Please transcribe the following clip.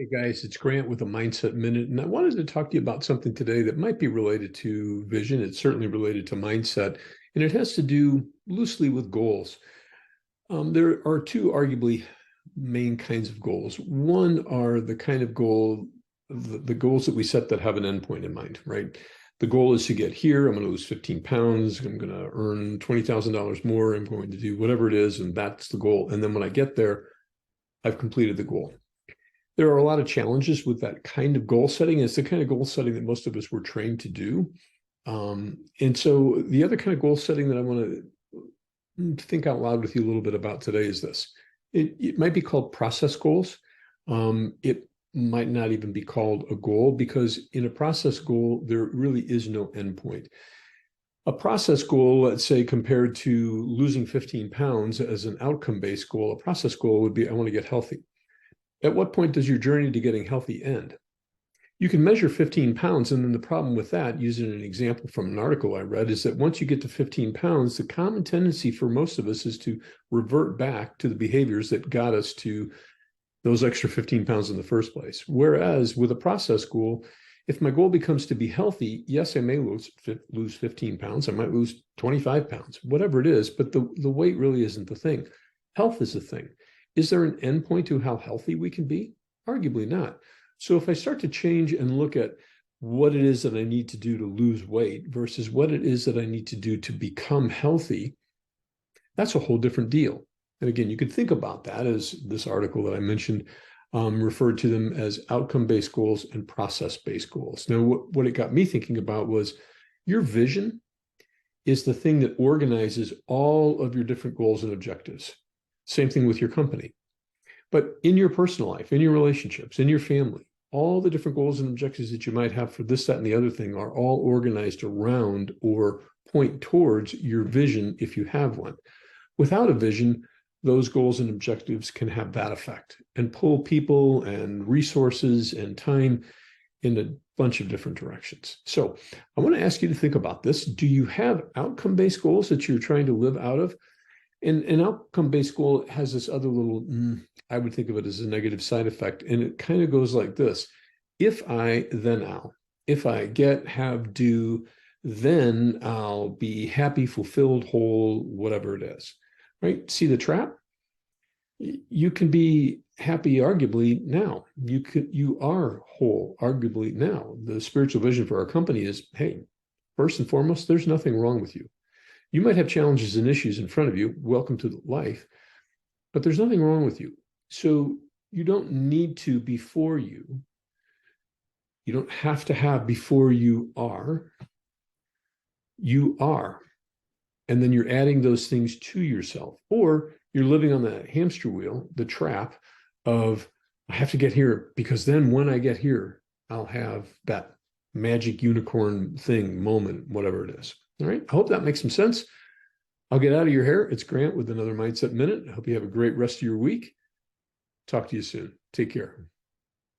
Hey guys, it's Grant with a Mindset Minute, and I wanted to talk to you about something today that might be related to vision. It's certainly related to mindset, and it has to do loosely with goals. There are two arguably main kinds of goals. One are the kind of the goals that we set that have an endpoint in mind, right? The goal is to get here. I'm going to lose 15 pounds. I'm going to earn $20,000 more. I'm going to do whatever it is, and that's the goal. And then when I get there, I've completed the goal. There are a lot of challenges with that kind of goal setting. It's the kind of goal setting that most of us were trained to do. And so the other kind of goal setting that I want to think out loud with you a little bit about today is this. It might be called process goals. It might not even be called a goal, because in a process goal, there really is no endpoint. A process goal, let's say, compared to losing 15 pounds as an outcome-based goal, a process goal would be, I want to get healthy. At what point does your journey to getting healthy end? You can measure 15 pounds, and then the problem with that, using an example from an article I read, is that once you get to 15 pounds, the common tendency for most of us is to revert back to the behaviors that got us to those extra 15 pounds in the first place. Whereas with a process goal, if my goal becomes to be healthy, yes, I may lose 15 pounds. I might lose 25 pounds, whatever it is, but the weight really isn't the thing. Health is the thing. Is there an endpoint to how healthy we can be? Arguably not. So if I start to change and look at what it is that I need to do to lose weight versus what it is that I need to do to become healthy, that's a whole different deal. And again, you could think about that as this article that I mentioned referred to them as outcome-based goals and process-based goals. Now, what it got me thinking about was your vision is the thing that organizes all of your different goals and objectives. Same thing with your company. But in your personal life, in your relationships, in your family, all the different goals and objectives that you might have for this, that, and the other thing are all organized around or point towards your vision if you have one. Without a vision, those goals and objectives can have that effect and pull people and resources and time in a bunch of different directions. So I want to ask you to think about this. Do you have outcome-based goals that you're trying to live out of? And an outcome-based goal has this other little, I would think of it as a negative side effect. And it kind of goes like this. If I, then I'll. If I get, have, do, then I'll be happy, fulfilled, whole, whatever it is. Right? See the trap? You can be happy arguably now. You are whole arguably now. The spiritual vision for our company is, hey, first and foremost, there's nothing wrong with you. You might have challenges and issues in front of you. Welcome to life. But there's nothing wrong with you. So you don't need to before you. You don't have to have before you are. You are. And then you're adding those things to yourself. Or you're living on the hamster wheel, the trap of, I have to get here because then when I get here, I'll have that magic unicorn thing, moment, whatever it is. All right. I hope that makes some sense. I'll get out of your hair. It's Grant with another Mindset Minute. I hope you have a great rest of your week. Talk to you soon. Take care.